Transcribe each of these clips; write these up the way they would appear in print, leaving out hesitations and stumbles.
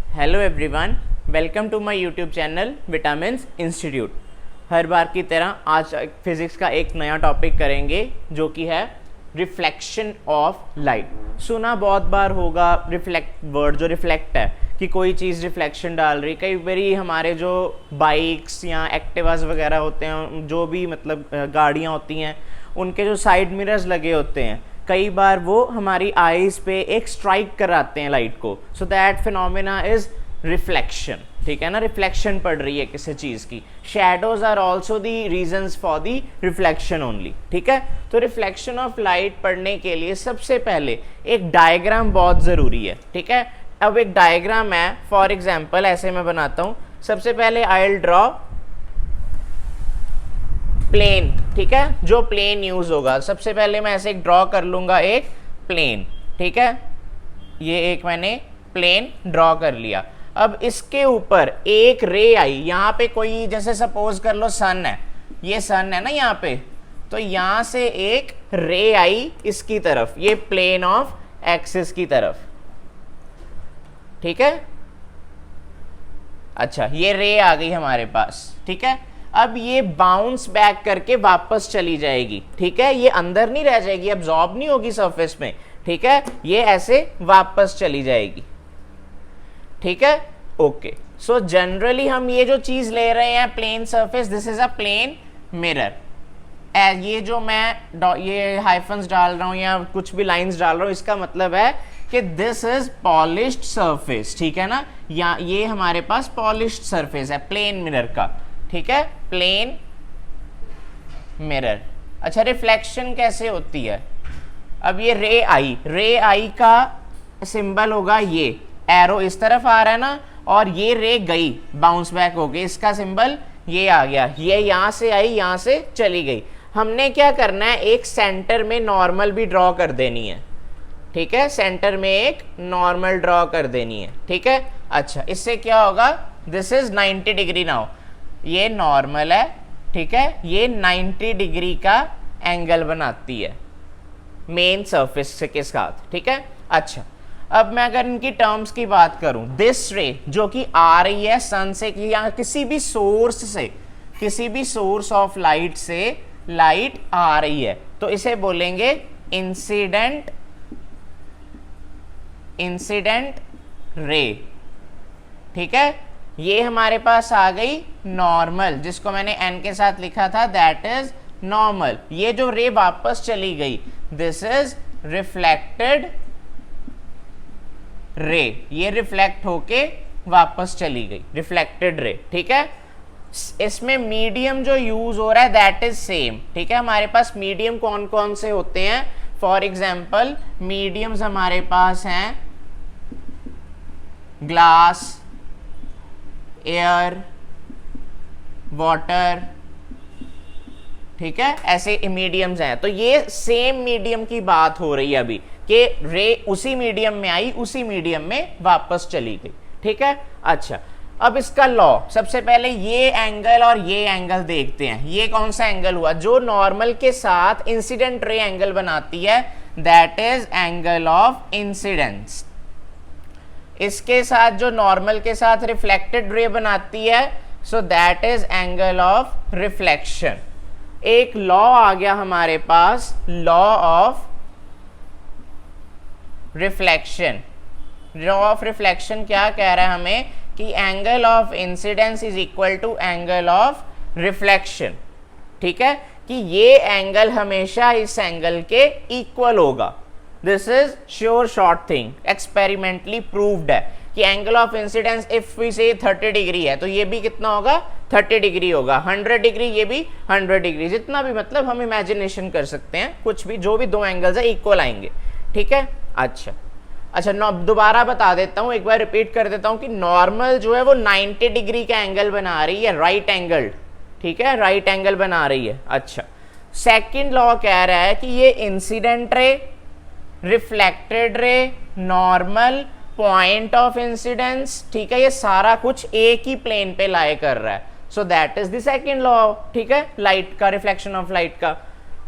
Hello everyone, welcome to my YouTube channel vitamins institute. हर बार की तरह आज फिज़िक्स का एक नया टॉपिक करेंगे जो कि है रिफ्लेक्शन ऑफ लाइट। सुना बहुत बार होगा रिफ्लेक्ट वर्ड, जो रिफ्लेक्ट है कि कोई चीज़ रिफ्लेक्शन डाल रही। कई बारी हमारे जो बाइक्स या एक्टिवास वगैरह होते हैं, जो भी मतलब गाड़ियाँ होती हैं, उनके जो साइड मिरर्स लगे होते हैं, कई बार वो हमारी आईज पे एक स्ट्राइक कराते हैं लाइट को। So that phenomena is reflection. ठीक है ना, रिफ्लेक्शन पड़ रही है किसी चीज़ की। Shadows are also the reasons for the reflection only. ठीक है, तो रिफ्लेक्शन ऑफ लाइट पढ़ने के लिए सबसे पहले एक डायग्राम बहुत ज़रूरी है। ठीक है, अब एक डायग्राम है, फॉर एग्जाम्पल ऐसे मैं बनाता हूँ। सबसे पहले आई विल ड्रॉ प्लेन। ठीक है, जो प्लेन यूज होगा, सबसे पहले मैं ऐसे एक ड्रॉ कर लूंगा, एक प्लेन। ठीक है, ये एक मैंने प्लेन ड्रॉ कर लिया। अब इसके ऊपर एक रे आई, यहाँ पे कोई जैसे सपोज कर लो सन है, ये सन है ना यहाँ पे, तो यहाँ से एक रे आई इसकी तरफ, ये प्लेन ऑफ एक्सिस की तरफ। ठीक है, अच्छा ये रे आ गई हमारे पास। ठीक है, अब ये बाउंस बैक करके वापस चली जाएगी। ठीक है, ये अंदर नहीं रह जाएगी, अब्जॉर्ब नहीं होगी सरफेस में। ठीक है, ये ऐसे वापस चली जाएगी। ठीक है, ओके। सो जनरली हम ये जो चीज ले रहे हैं plane surface, this is a plane mirror. ये जो मैं ये हाइफन्स डाल रहा हूं या कुछ भी लाइंस डाल रहा हूं, इसका मतलब है कि दिस इज पॉलिश्ड सरफेस। ठीक है ना, या ये हमारे पास पॉलिश्ड सरफेस है प्लेन मिरर का। ठीक है, प्लेन मिरर। अच्छा, रिफ्लेक्शन कैसे होती है? अब ये रे आई का सिंबल होगा, ये एरो इस तरफ आ रहा है ना, और ये रे गई बाउंस बैक हो गई, इसका सिंबल ये आ गया। ये यहां से आई, यहां से चली गई। हमने क्या करना है, एक सेंटर में नॉर्मल भी ड्रॉ कर देनी है। ठीक है, सेंटर में एक नॉर्मल ड्रॉ कर देनी है। ठीक है, अच्छा इससे क्या होगा, दिस इज 90 डिग्री नाउ, ये नॉर्मल है। ठीक है, ये 90 डिग्री का एंगल बनाती है मेन सरफेस के साथ। ठीक है, अच्छा अब मैं अगर इनकी टर्म्स की बात करूं, दिस रे जो कि आ रही है सन से या किसी भी सोर्स से, किसी भी सोर्स ऑफ लाइट से लाइट आ रही है, तो इसे बोलेंगे इंसिडेंट रे। ठीक है, ये हमारे पास आ गई नॉर्मल, जिसको मैंने n के साथ लिखा था, दैट इज नॉर्मल। ये जो रे वापस चली गई, दिस इज रिफ्लेक्टेड रे, ये रिफ्लेक्ट होके वापस चली गई, रिफ्लेक्टेड रे। ठीक है, इसमें मीडियम जो यूज हो रहा है दैट इज सेम। ठीक है, हमारे पास मीडियम कौन कौन से होते हैं? फॉर एग्जाम्पल मीडियम्स हमारे पास हैं ग्लास, एयर, वाटर। ठीक है, ऐसे मीडियम्स हैं। तो ये सेम मीडियम की बात हो रही है अभी, कि रे उसी मीडियम में आई, उसी मीडियम में वापस चली गई। ठीक है, अच्छा अब इसका लॉ, सबसे पहले ये एंगल और ये एंगल देखते हैं। ये कौन सा एंगल हुआ, जो नॉर्मल के साथ इंसिडेंट रे एंगल बनाती है, that is angle of incidence. इसके साथ जो नॉर्मल के साथ रिफ्लेक्टेड रे बनाती है, so that is angle of reflection. एक लॉ आ गया हमारे पास, law of reflection. Law of reflection क्या कह रहा है हमें, कि angle of incidence is equal to angle of reflection. ठीक है, कि ये एंगल हमेशा इस एंगल के इक्वल होगा। This is sure short thing, experimentally proved है कि angle of incidence if we say 30 degree है, तो ये भी कितना होगा, 30 डिग्री होगा। 100 डिग्री, ये भी 100 डिग्री, जितना भी मतलब हम इमेजिनेशन कर सकते हैं, कुछ भी, जो भी दो एंगल्स है इक्वल आएंगे। ठीक है, अच्छा दोबारा बता देता हूं, एक बार रिपीट कर देता हूं कि नॉर्मल जो है वो 90 डिग्री का एंगल बना रही है, राइट एंगल। ठीक है, राइट एंगल बना रही है। अच्छा, सेकंड लॉ कह रहा है कि ये incident ray, reflected ray, normal, point of incidence, ठीक है, ये सारा कुछ एक ही प्लेन पे लाई कर रहा है। So that is the second law. ठीक है, लाइट का, रिफ्लेक्शन ऑफ लाइट का।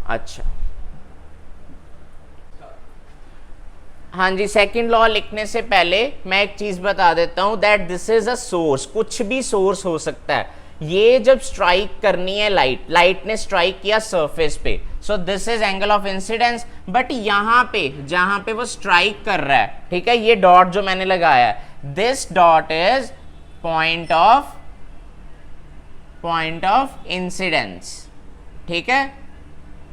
अच्छा हाँ जी, सेकंड लॉ लिखने से पहले मैं एक चीज बता देता हूं that this is a source, कुछ भी सोर्स हो सकता है। ये जब स्ट्राइक करनी है लाइट ने स्ट्राइक किया सरफेस पे, so this is angle of incidence. But यहाँ पे जहां पे वो स्ट्राइक कर रहा है, ठीक है, ये डॉट जो मैंने लगाया है, this dot is point of incidence, ठीक है,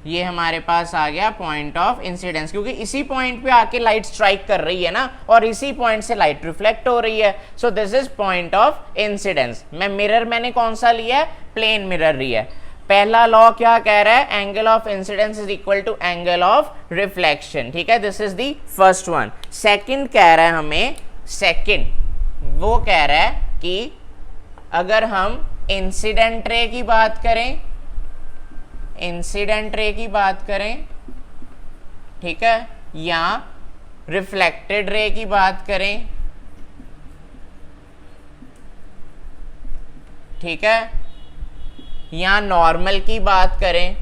ये हमारे पास आ गया पॉइंट ऑफ इंसिडेंस, क्योंकि इसी पॉइंट पे आके लाइट स्ट्राइक कर रही है ना, और इसी पॉइंट से लाइट रिफ्लेक्ट हो रही है। So this is point of incidence. मैंने कौन सा लिया है, प्लेन मिरर लिया है। पहला लॉ क्या कह रहा है, angle of incidence is equal to angle of reflection, ठीक है, this is the first one. Second कह रहा है हमें, वो कह रहा है कि अगर हम इंसिडेंट रे की बात करें, ठीक है, या रिफ्लेक्टेड रे की बात करें, ठीक है, या नॉर्मल की बात करें,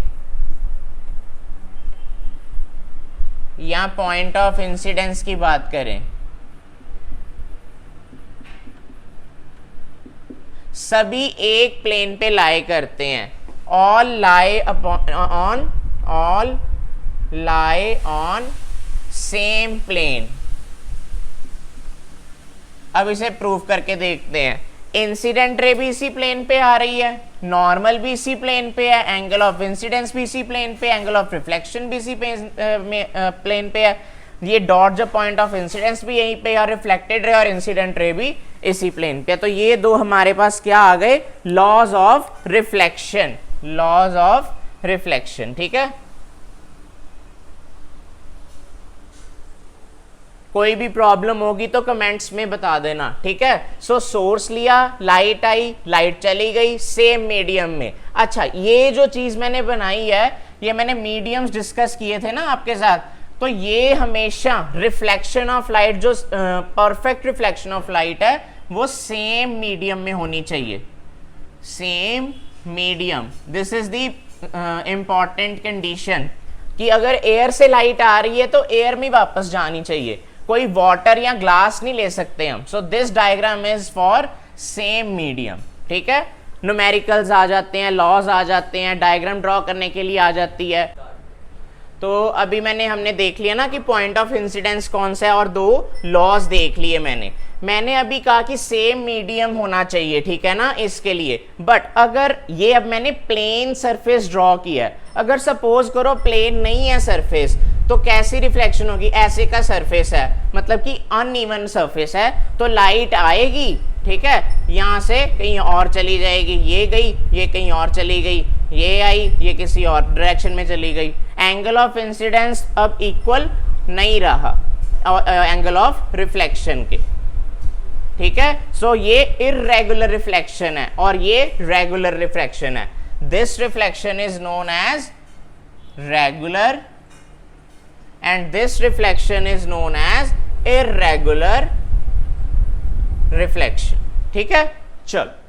या पॉइंट ऑफ इंसिडेंस की बात करें, सभी एक प्लेन पे लाई करते हैं। all lie on same plane। अब इसे प्रूव करके देखते हैं। इंसिडेंट रे भी इसी प्लेन पे आ रही है, नॉर्मल भी इसी प्लेन पे है, एंगल ऑफ इंसिडेंस भी इसी प्लेन पे, एंगल ऑफ रिफ्लेक्शन भी इसी प्लेन पे है। ये डॉट जो पॉइंट ऑफ इंसिडेंस भी यहीं पे, और रिफ्लेक्टेड रे और इंसिडेंट रे भी इसी प्लेन पे। तो ये दो हमारे पास क्या आ गए, लॉज ऑफ रिफ्लेक्शन, ठीक है। कोई भी प्रॉब्लम होगी तो कमेंट्स में बता देना, ठीक है। सो सोर्स लिया, लाइट आई, लाइट चली गई सेम मीडियम में। अच्छा, ये जो चीज मैंने बनाई है, ये मैंने मीडियम्स डिस्कस किए थे ना आपके साथ, तो ये हमेशा रिफ्लेक्शन ऑफ लाइट, जो परफेक्ट रिफ्लेक्शन ऑफ लाइट है, वो सेम मीडियम में होनी चाहिए, same medium. This is the important condition कि अगर एयर से लाइट आ रही है तो एयर में वापस जानी चाहिए, कोई वाटर या ग्लास नहीं ले सकते हम। So this diagram is for same medium, ठीक है। न्यूमेरिकल्स आ जाते हैं, लॉज आ जाते हैं, डायग्राम ड्रॉ करने के लिए आ जाती है। तो अभी हमने देख लिया ना कि पॉइंट ऑफ इंसिडेंस कौन सा है, और दो लॉज देख लिए मैंने अभी कहा कि सेम मीडियम होना चाहिए, ठीक है ना, इसके लिए। बट अगर ये, अब मैंने प्लेन सरफेस ड्रॉ किया है, अगर सपोज करो प्लेन नहीं है सरफेस, तो कैसी रिफ्लेक्शन होगी, ऐसे का सरफेस है, मतलब कि अनइवन सरफेस है, तो लाइट आएगी, ठीक है, यहां से कहीं और चली जाएगी, ये गई, ये कहीं और चली गई, ये आई, ये किसी और डायरेक्शन में चली गई। एंगल ऑफ इंसिडेंस अब इक्वल नहीं रहा एंगल ऑफ रिफ्लेक्शन के, ठीक है। सो ये इर्रेगुलर रिफ्लेक्शन है और ये रेगुलर रिफ्लेक्शन है। This reflection is known as regular and this reflection is known as irregular reflection, ठीक है। चलो